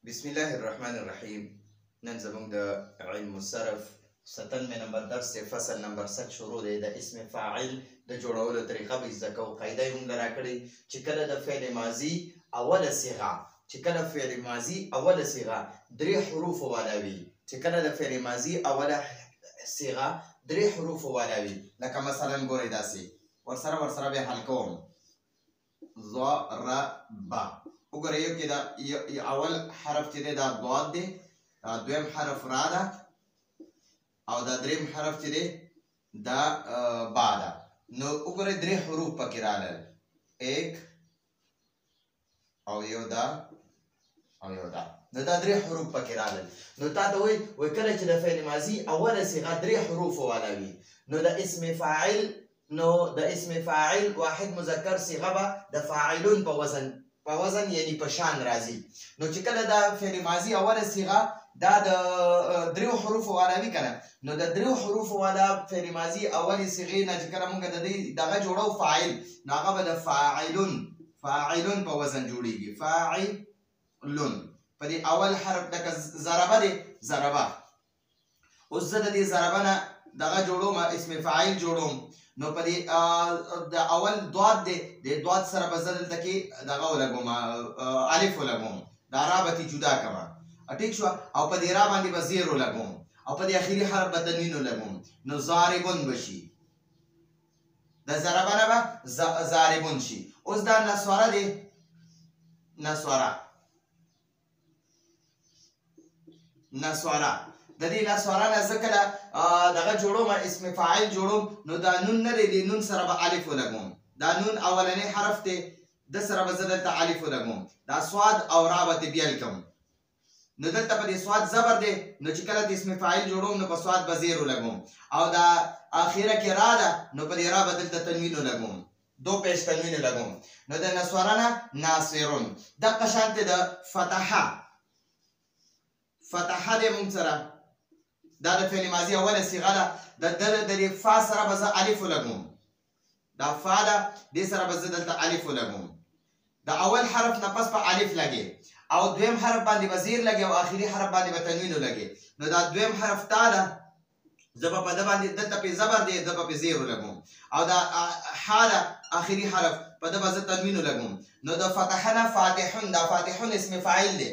بسم الله الرحمن الرحیم. نن زموږ د علم الصرف 97 نمبر درس فصل نمبر 7 شروع دی. د اسم فاعل د جوړولو طریقه به زده کوو. قاعده یې موږ راکړې چې کله د فعل ماضي اوله صیغه درې حروف والا وي. چې کله د فعل ماضي اوله صیغه درې حروف والا وي، لکه مثلا ګورئ داسې ورسره به حل کوم. ضرب، وګورئ یو کې دا اول حرف چې دی دا ضاد دی، دویم حرف را ده، او دا دریم حرف چې دی دا با ده. نو وګورئ درې حروف پکې راغلل، ایک او یو دا او یو دا. نو دا درې حروف پکې راغلل. نو تا ته وایي کله چې د فعل ماضي اوله صیغه درې حروف والا وي، نو د اسم فاعل واحد مذکر صیغه به د فاعلون په وزن یعنی په شان راځي. نو چې کله دا فعل ماضي اوله صیغه دا د دریو حروفو والا وي کنه، نو د دریو حروفو والا فعل ماضي اولې صیغې نه چې کله موږ د دې دغه جوړو فاعل، نو هغه به د فاعلون په وزن جوړیږي. فاعلون په دې اول حرف لکه ضربه دی، ضربه. اوس زه د دې ضربه نه دغه جوړوم، اسم فاعل جوړوم. نو په دې د اول ضاد دی، د ضاد سره به زه دلته کې دغه ولګوم، الف ولګوم، دا را به جدا کړم، ټیک شو. او په دې را باندې به زیر ولګوم، او په دې اخري حرف به تنوین ولګوم، نو ضاربون بشي. د ضربه نه به ضاربون شي. اوس دا نسواره دی، نسواره د دې نسواره نه زه کله دغه جوړوم، اسم فاعل جوړوم، نو دا نون نه دی، د نون سره به الف ولګوم. دا نون اولنی حرف دی، د سره به زه دلته الف ولګوم. دا سواد او را به بیل کوم. نو دلته په دې سواد زبر دی، نو چې کله د اسم فاعل جوړوم نو په سواد به زیر ولګوم. او دا اخیره کې را ده، نو په دې را به دلته تنوین ولګوم، دو پیش تنوین ولګوم. نو د نسواره نه ناصرون. دغه شانته د فتحه دی موږ سره، دا د فعل ماضي اوله صیغه ده. د فا سره به زه الف ولګوم، دا فا ده، دې سره به زه دلته الف ولګوم. د اول حرف نه پس په الف لګي، او دویم حرف باندې به زیر لګي، او اخري حرف باندې به تنوین ولګي. نو دا دویم حرف تا ده، زه به په ده باندې دلته پې زبر دی، زه به پې زیر ولګوم. او دا حا ده، اخري حرف، په ده به زه تنوین ولګوم. نو د فتحه نه فاتحون، دا فاتحون اسم فاعل دی.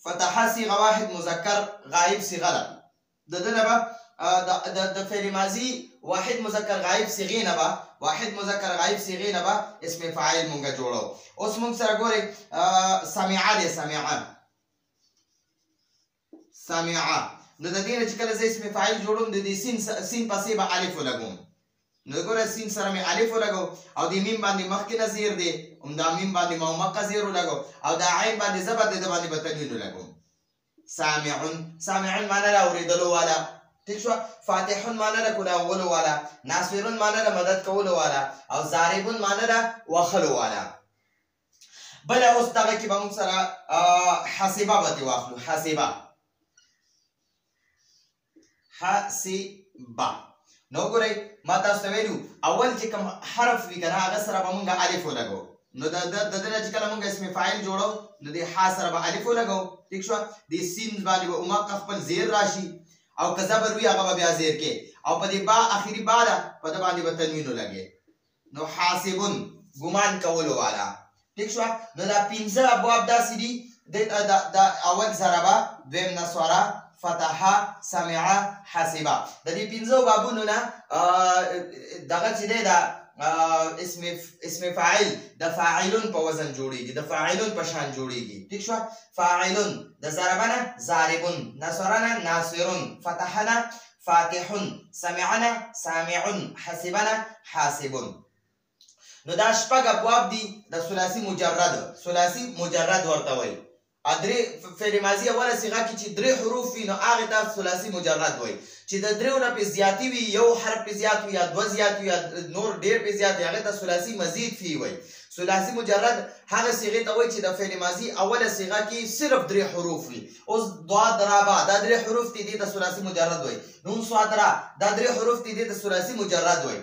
فتحه صیغه واحد مذکر غایب صیغه ده. د ده نه به د فعل ماضي واحد مذکر غایب صیغې نه به اسم فاعل مونږ جوړو. اوس مونږ سره ګورئ سمعه دی، سمعه. نو د دې نه چې کله زه اسم فاعل جوړوم، د دې سین پسې به الف ولګوم. نو ګوره سین سره مې الف ولګو، او د میم باندې مخکې نه زیر دی، دا میم باندې مومقه زیر ولګو، او دا عین باندې زبر دی، د باندې به تنوین ولګوم. سامعون معنی د اورېدلو والا، ٹھیک شو. فاتحون معنی د کلاولو والا، ناصرون معنی د مدد کولو والا، او ضاربون معنی د وهلو والا. بله اوس دغه کې به موږ سره حاسبه به ترې واخلو. حاسبه. نو ګورئ ما تاسو ته ویلو اول چې کوم حرف وي که نه، هغه سره به موږ الف ولګو. نو د ده نه چې کله موږ اسم فاعل جوړو، نو د حا سره به الف ولګو، ټیک شوه. د سین باندې به عمق خپل زیر راشي، او که زبر وي هغه به بیا زیر کې، او په دې با اخري با ده، په ده باندې به تنوین ولګې. نو حاسبون ګمان کولو والا، ټیک شوه. نو دا پنځه ابواب داسې دي، د اول ضربه، دویم نسواره، فتحه، سمعه، حاسبه. د دې پنځو بابونو نه دغه چې دی دا اسم فاعل د فاعلون په وزن جوړیږي، د فاعلون په شان جوړیږي، ٹھیک شو. فاعلون د ضربه نه ضاربون، نصره نه ناصرون، فتحه نه فاتحون، سمعه نه سامعون، حاسبه نه حاسبون. نو دا شپږ ابواب دي د ثلاثي مجرد ورته وایي. درې فعل ماضي اوله صیغه کې چې درې حروف وي، نو هغې ته ثلاثي مجرد وایي. چې د دریو نه پې زیاتې وي، یو حرف پې زیات وي، یا دوه زیات وي، یا نور ډېر پې زیات وي، هغې ته ثلاثي مزید فی وایي. ثلاثي مجرد هغه صیغې ته وایي چې د فعل ماضي اوله صیغه کې صرف درې حروف وي. اوس ضاد را با دا درې حروف دي، دې ته ثلاثي مجرد وایي. نون صاد را دا درې حروف دي، دې ته ثلاثي مجرد وایي.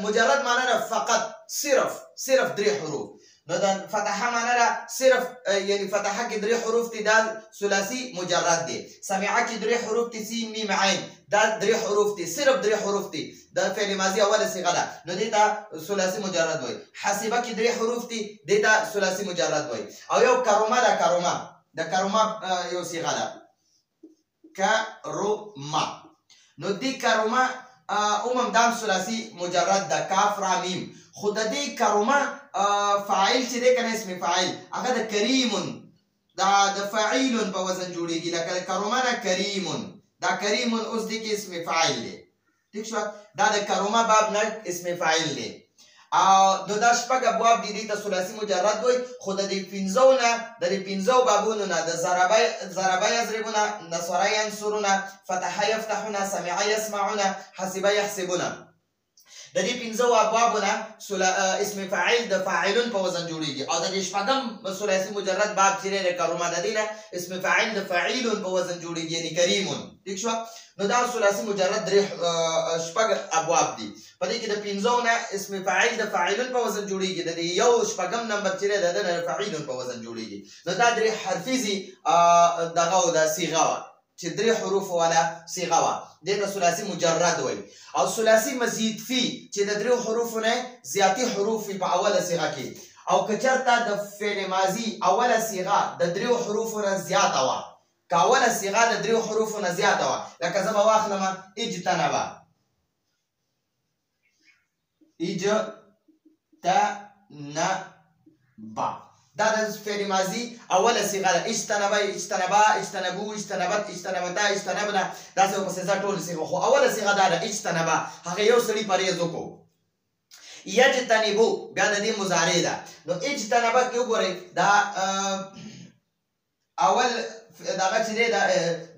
مجرد معنی نه فقط صرف درې حروف. نو د فتحه معنا ده صرف یعنی فتحه کې درې حروف دي دا ثلاثي مجرد دي. سمعه کې درې حروف دي سین میم عین دا درې حروف دي صرف درې حروف دي د فعل ماضي اوله صيغه ده نو دې ته ثلاثي مجرد وایي. حسبه کې درې حروف دي دې ته ثلاثي مجرد وایي. او یو کرومه ده کرومه یو صيغه ده کرومه نو دې کرومه عموما دام ثلاثي مجرد ده کاف را میم خو د دې کرومه فاعل چې دی کنه اسم فاعل هغه د کریم د فاعل په وزن جوړیږي لکه کرومه نه کریم دا کریم اوس دې کې اسم فاعل دی ٹھیک شو دا د کرومه باب نه اسم فاعل دی او دا شپږ ابواب دي ته ثلاثي مجرد وای خو د دې پنځو بابونو نه د ضرب یضربون نصر ينصرون فتح يفتحون سمع يسمعون حسب يحسبون د دې پنځو ابوابونه اسم فاعل د فاعلون په وزن جوړیږي او د دې شپږم ثلاثي مجرد باب چې د کرومه د دینه اسم فاعل د فاعلون په وزن جوړیږي یعنی کریمون ٹھیک شو نو دا ثلاثي مجرد شپږ ابواب دي په دې کې د پنځو نه اسم فاعل د فاعلون په وزن جوړیږي د یو شپږم نمبر چې د فاعلون په وزن جوړیږي نو دا درې حرفي دغه د صيغه چې درې حروف والا صيغه وا دغه ثلاثي مجرد وای او ثلاثي مزید فی چې د درې حروفو نه زیاتی حروف په اوله صيغه کې او کچرته د فعل ماضي اوله صيغه د درې حروفو نه زیاته وا کاوله صيغه د درې حروفو نه زیاته وا لکه زما واخلم اجتنبا دا د فعل ماضي اوله صيغه ده اجتنبا اجتنبو اجتنبت اجتنبتا اجتنبنا دا څه په څه ټول صيغه خو اوله صيغه ده اجتنبا هغه یو سړي پرېز وکړو یجتنبو بیا د دې مضارع ده نو اجتنبا کې وګورئ دا اول دغه چې دی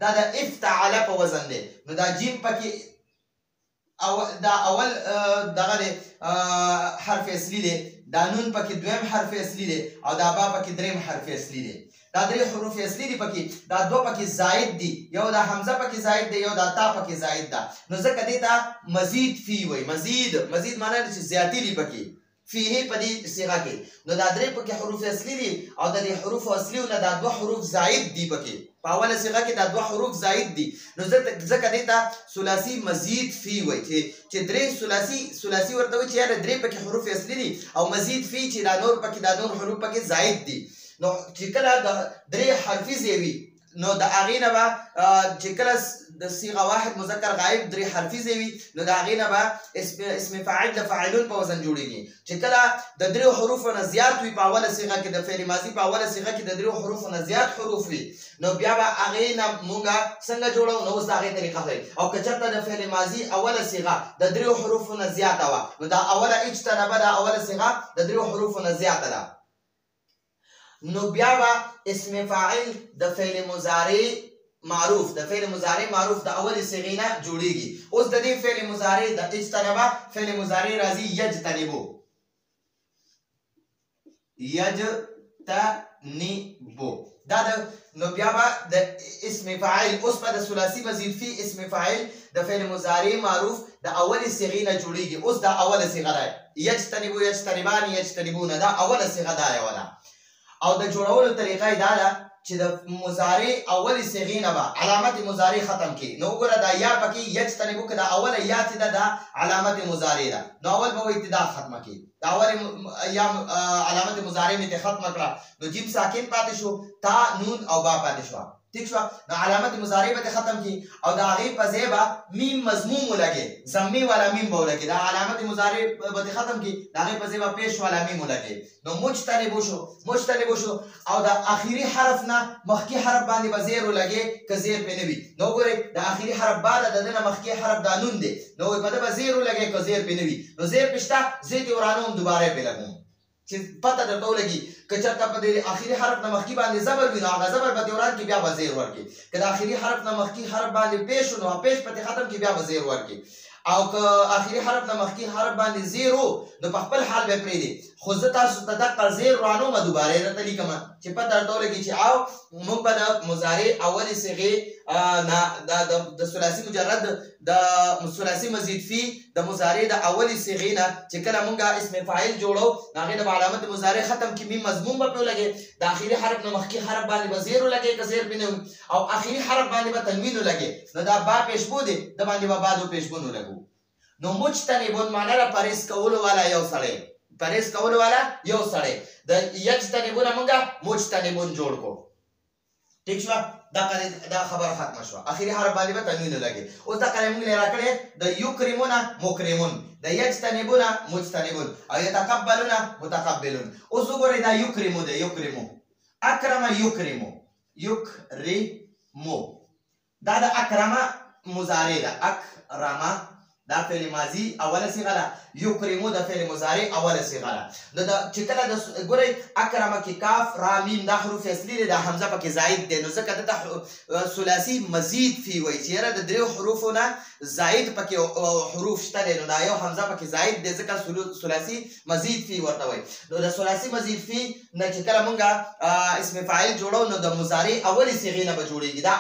دا د افتعل په وزن دی نو دا جیم پکې دا اول دغه حرف اصلي دی دا نون پکې دویم حرف اصلي دی او دا با پکې دریم حرف اصلي دی دا درې حروف اصلي دي پکې دا دو پکې زائد دي یو دا حمزه پکې زائد دی یو دا تا پکې زائد ده نو ځکه دې ته مزید فی وای مزید معنی چې زیاتی دي پکې فيه په دې صيغه کې نو دا درې پکې حروف اصلي دي او د دې حروف اصلي نه دا دوه حروف زائد دي پکې په اوله صيغه کې دا دوه حروف زائد دي نو ځکه دې ته ثلاثي مزید فی وای چې درې ثلاثي ورته وي چې یاره درې پکې حروف اصلي دي او مزید فی چې دا نور حروف پکې زائد دي نو چې کله د درې حرفي زیوي نو د اغینه با چې کله د صيغه واحد مذکر غائب درې حرفي زیوي نو د اغینه با اسم فاعل د فاعلون په وزن جوړیږي چې کله د درې حروف نه زیات وي په اوله صيغه کې د فعل ماضي په اوله صيغه کې د درې حروف نه زیات حروف وي نو بیا به اغینه مونږه څنګه جوړو نو اوس دا غي طریقه ده او کچته د فعل ماضي اوله صيغه د درې حروف نه زیاته وا نو دا اوله اجتنب دا اوله صيغه د درې حروف نه زیاته ده نو بیا با اسم فاعل د فعل مضارع معروف د اول صيغه نه جوړیږي اوس د دې فعل مضارع د اجتنبا فعل مضارع راځي یجتنبو دا نو بیا با د اسم فاعل اوس په د ثلاثي مزید فی اسم فاعل د فعل مضارع معروف د اول صيغه نه جوړیږي اوس د اول صيغه ده یجتنبو یجتنبان یجتنبون دا اول صيغه ده ولا او د جوړولو طریقه دا ده چې د مضارع اول صيغه نه به علامت مضارع ختم کی نو ګوره دا یا پکې یجتنبو کې دا اوله یا چې دا علامت مضارع ده نو اول به ابتدا ختمه کی دا اول یا علامت مضارع می ته ختم کړه نو جیم ساکن پاتې شو تا نون او با پاتې شو ٹھیک شو نو علامت مضارع به ختم کی او دا غي په زیبا میم مضموم ولګي ضمی والا میم ولګي دا علامت مضارع به ختم کی دا غي په زیبا پیش والا میم ولګي نو مجتنبو شو او دا اخیری حرف نه مخکی حرف باندې به زیر ولګي که زیر په نوي نو ګورئ دا اخیری حرف بعد د دنه مخکی حرف دا نون دی نو په دې به زیر ولګي که زیر په نوي نو زیر پښتا زید ورانوم دوباره په لګوم چې پته درته ولګي کچرته په دې اخیری حرف نه مخکی باندې زبر وي نو هغه زبر په دوران کې بیا به زیر ورکي کله اخیری حرف نه مخکی حرف باندې پیش نو پیش په ختم کې بیا به زیر ورکي او که اخیری حرف نه مخکی حرف باندې زیرو نو په خپل حال به پرې دي خو زه تاسو ته دغه زیر رانومه دوباره یې درته لیکمه چې پته درته ولګي چې او موږ به د مضارع اولې صیغې د ثلاثي مجرد د ثلاثي مزید فی د مضارع د اولې صیغې نه چې کله موږ اسم فاعل جوړو نو هغې نه به علامت مضارع ختم کړي میم مضموم به پرې ولګي د اخري حرف نه مخکې حرف باندې به زیر ولګي که زیر پرې نه وي او اخري حرف باندې به تنوین ولګي نو دا با پیشبو دی د باندې به بعد و پیشبون ولګو نو مجتنبون معنی را پرهیز کولو والا یو سړی پرهیز کولو والا یو سړی د یجتنبون موږ مجتنبون جوړ کو ٹھیک شو دا خبر ختم شو اخیری حرف باندې به تنوین لګي اوس دا کله موږ لرا کړی د یکرمون مکرمون د یجتنبون مجتنبون او یتقبلون متقبلون اوس وګورئ دا یکرمو ده یکرمو اکرم یکرمو یکرمو دا د اکرمه مضارع ده اکرمه دا فعل ماضی اوله صيغه ده یکرمو د فعل مضارع اوله صيغه ده د چې کله د ګورئ اکرمه کې کاف را میم دا حروف اصلي دي د حمزه پکې زائد دی نو ځکه دته ثلاثي مزید فی وایي چې یاره د دریو حروفو نه زائد پکې حروف شته دی نو دا یو حمزه پکې زائد دی ځکه ثلاثي مزید فی ورته وایي نو د ثلاثي مزید فی نه چې کله مونږ اسم فاعل جوړو نو د مضارع اولې صيغې نه به جوړېږي دا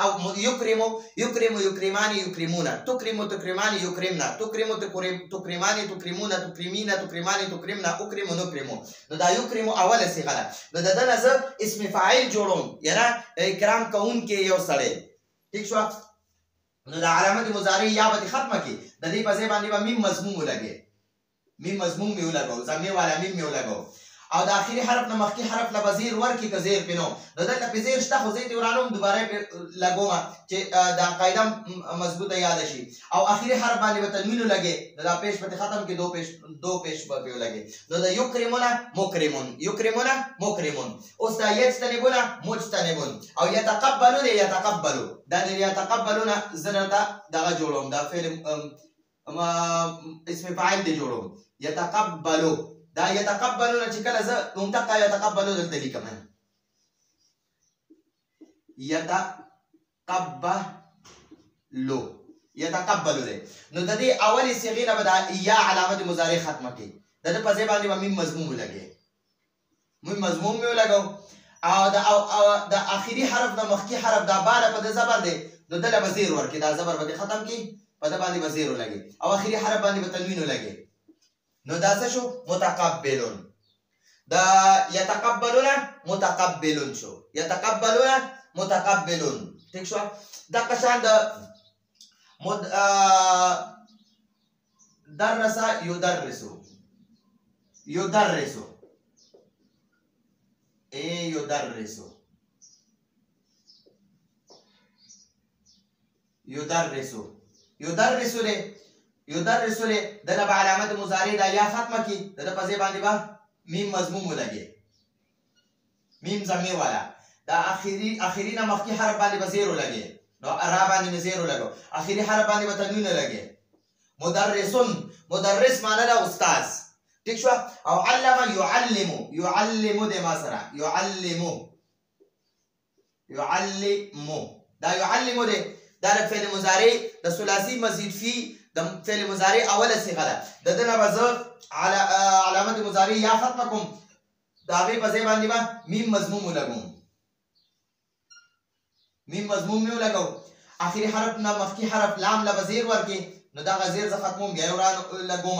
یکرمو یکرمو یکرمان یکرمون تکرمو تکرمان یکرمنا تکرمو تکرمان تکرمون تکرمین تکرمان تکرمنا اکرمو نکرمو نو دا یکرمو اوله صيغه ده نو د دنه زه اسم فاعل جوړوم یعنی اکرام کوونکی یو سړی ٹھیک شو نو د علامت مضارع یا به ختمه کی د دې په ځای باندې به میم مضموم ولګي میم مضموم می ولګو زمي والا میم می ولګو او د اخیری حرف نه مخکې حرف له بزیر ورکی که زیر پینو نو دلته په زیر شته خو زه یې ورانوم دوباره لګوم چې دا قاعده مضبوطه یاد شي او اخیری حرف باندې به تنوین ولګي دا پیش په ختم کې دو پیش به ولګي نو د یکرمون مکرمون یکرمون مکرمون اوس دا یجتنبون مجتنبون او یتقبلون یتقبلوا دا یتقبلون زردا دغه جوړوم دا فعل اسم فاعل دی جوړوم یتقبلوا دا یتقبلون چې کله زه منطقه یتقبلون دلته لیکم یتقبلو دی نو د دې اولې صيغې نه به دا یا علامت مضارع ختمه کړي د دې په ځای باندې به میم مضموم ولګي میم مضموم مې ولګو او د اخري حرف نه مخکې حرف دا باره په د زبر دی نو دله به زیر ورکړي دا زبر به ختم کړي په د باندې به زیر ولګي او اخري حرف باندې به تنوین ولګي نو دا څه شو متقبلون دا یتقبلون متقبلون شو یتقبلون متقبلون ٹھیک شو دا قشان د درس یدرسو یدرسو یدرسو یدرسو یدرسو له یدرسو له دغه په علامت مضارع دا یا ختمه کی دغه په ځای باندې به میم مضموم ولګي میم ضمیر والا دا اخیری نه مخکې حرف باندې به زیر ولګي نو را باندې زیر ولګو اخیری حرف باندې به تنوین ولګي مدرسون مدرس معنی دا استاد ٹھیک شو او علم يعلم يعلم د ما سره يعلم يعلم دا يعلم دا فعل مضارع د ثلاثي مزید فی د فعل مضارع اوله صيغه ده د دنه بزر على علامت مضارع یا ختم کوم دا غي په ځای باندې با میم مضموم ولګوم میم مضموم می ولګو اخري حرف نه مخکي حرف لام ل بزیر ورکی نو دا غزیر ز ختموم بیا وران لګوم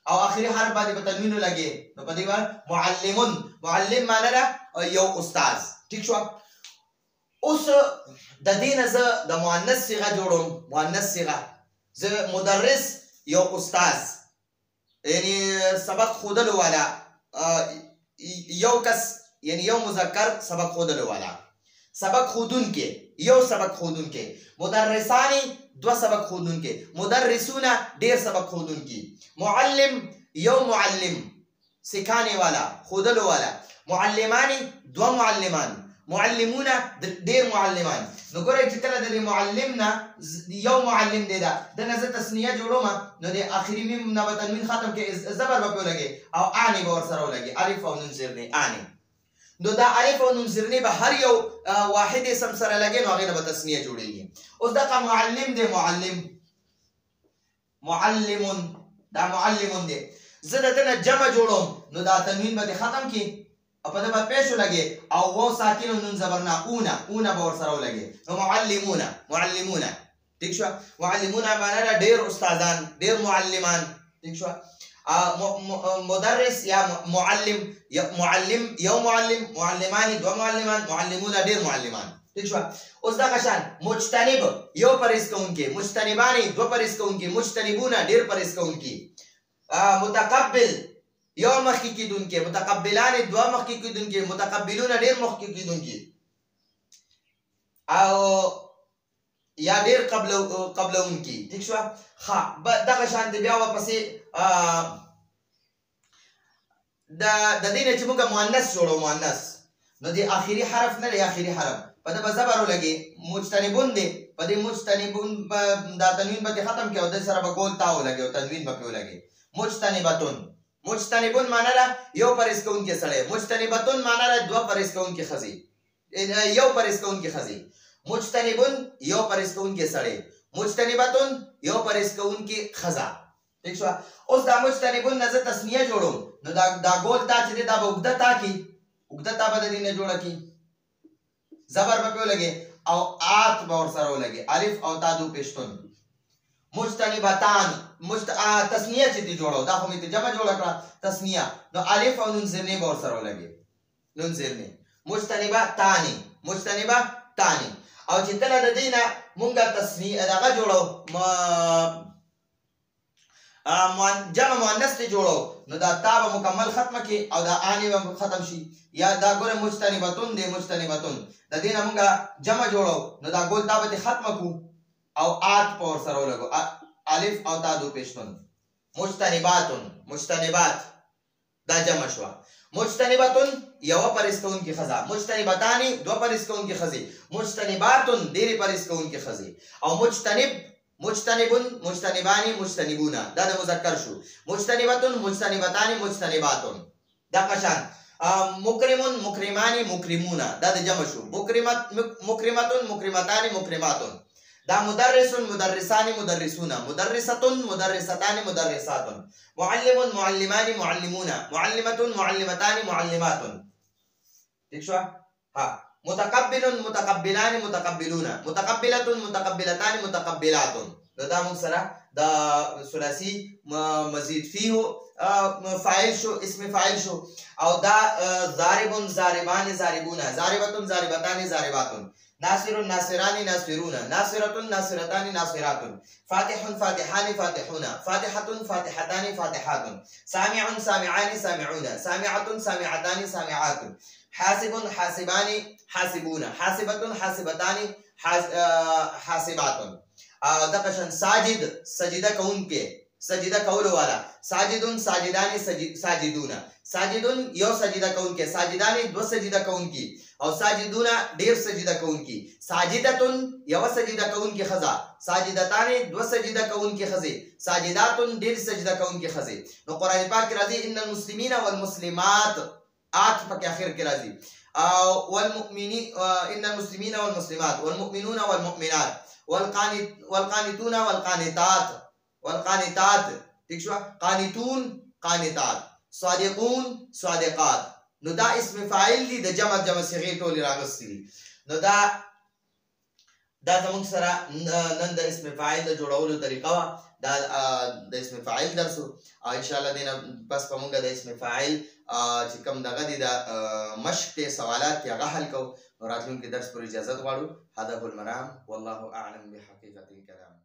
او اخري حرف باندې په تنوین لګي نو په دې ور معلمون معلم معنی را یو استاد ٹھیک شو اوس د دینه ز د مؤنث صيغه جوړوم مؤنث صيغه ز مدرس یو استاد یعنی سبق خودلو والا یو کس یعنی یو مذکر سبق خودلو والا سبق خودون کې یو سبق خودون کې مدرسانی دو سبق خودون کې مدرسون ډیر سبق خودون کې معلم یو معلم سکھانے والا خودلو والا معلمانی دو معلمان معلمون ډیر معلمان نو ګورئ چې کله د معلمنا یو معلم دی دا د نظر تسنیه جوړوم نو د اخري میم نه تنوین ختم کې زبر به ولګي او اني به ورسره ولګي الف او نون زیر نه اني نو دا الف او نون زیر نه به هر یو واحد اسم سره لګي نو هغه به تسنیه جوړيږي اوس دا معلم دی معلم معلمون دا معلمون دی زه د دنه جمع جوړوم نو دا تنوین به ختم کی او په دې پیښو لګي او و ساکن نون زبرنا اونه به ورسره ولګي نو معلمون ٹھیک شو معلمون معنا ډیر استادان ډیر معلمان ٹھیک شو مدرس یا معلم یو معلم معلمان دو معلمان معلمون ډیر معلمان ٹھیک شو اوس دا قشان مجتنب یو پرهیز کوونکی مجتنبان دو پرهیز کوونکی مجتنبون ډیر پرهیز کوونکی متقبل یو مخکې کیدونکي متقبلان دو مخکې کیدونکي متقبلون ډیر مخکې کیدونکي او یا ډیر قبلونکي ٹھیک شو دغه شان دی بیا ورپسې د دې نه چې موږ مؤنث جوړو مؤنث نو دی اخیری حرف نه دی اخیری حرف په دې به زبر ولګي مجتنبون دی په دې مجتنبون دا تنوین به ختم کړو د سره به ګول تا ولګي او تنوین به ولګي مجتنبون معنا ده یو پرهیز کوونکی سړی مجتنبتون معنا ده دوه پرهیز کوونکی ښځې یو پرهیز کوونکی ښځې مجتنبون یو پرهیز کوونکی سړی مجتنبتون یو پرهیز کوونکی ښځه ٹھیک شو اوس دا مجتنبون نه زه تسنیه جوړوم نو دا ګول تا چې دی دا به اوږده تا کی اوږده تا به د دې نه جوړه کی زبر به پې ولګي او آت به ورسره ولګي الف او تا دو پېشتون مجتنبتان تسنیه چې دی جوړو دا خو مې ته جمع جوړه کړه تسنیه نو الف او نون زیرنې به ورسره ولګي نون زیرنې مجتنبتانی او چې کله د دې نه مونږ تسنیه دغه جوړو جمع مؤنث ته جوړو نو دا تا به مکمل ختمه کی او دا آنی به ختم شي یا دا ګوره مجتنبتون دی مجتنبتون د دې نه مونږ جمع جوړو نو دا ګول تا به ختمه کو او آت په ورسره ولګو الف او تا دو پېشتون مجتنبات دا جمع شوه مجتنبتون یو پرهیز کوونکی ښځه مجتنبتانی دو پرهیز کوونکی ښځې مجتنباتون ډېرې پرهیز کوونکی ښځې او مجتنبون مجتنبانی مجتنبون دا د مذکر شو مجتنبتون مجتنبتانی مجتنباتون دا قشان مکرمون مکرمانی مکرمون دا د جمع شو مکرمتون مکرمتانی مکرماتون دا مدرسون مدرسانی مدرسون مدرستون مدرستانی مدرساتون معلمون معلمانی معلمون معلمتون معلمتانی معلماتون ٹھیک شو متقبل متقبلان متقبلون متقبلتون متقبلتان متقبلاتون دا موږ سره دا ثلاثي مزید فيه فاعل شو اسم فاعل شو او دا ضارب ضاربان ضاربون ضاربتون ضاربتان ضارباتون ناصر ناصران ناصرون ناصرة ناصرتان ناصرات فاتح فاتحان فاتحون فاتحة فاتحتان فاتحات سامع سامعان سامعون سامعة سامعتان سامعات حاسب حاسبان حاسبون حاسبة حاسبتان حاسبات دقشن ساجد سجده کونکه سجده کولو والا ساجدون ساجدان ساجدون ساجدون یو سجده کونکه ساجدان دو سجده کونکی او ساجدون ډیر سجده کونکی ساجدتون یو سجده کونکی خزا ساجدتان دو سجده کونکی خزی ساجداتون ډیر سجده کونکی خزی نو قرآن پاک راځي ان المسلمین والمسلمات آت پک اخر کې راځي والمؤمنین ان المسلمین والمسلمات والمؤمنون والمؤمنات والقانتون والقانتات ٹھیک شو قانتون قانتات صادقون صادقات نو دا اسم فاعل دی د جمع صيغه ټول راغستي نو دا زموږ سره نن د اسم فاعل د جوړولو طریقه دا د اسم فاعل درسو او ان شاء الله دینه بس په موږ د اسم فاعل چې کوم دغه دي د مشق ته سوالات هغه حل کو راتلونکي درس پر اجازه غواړو هدف المرام والله اعلم بحقيقه الكلام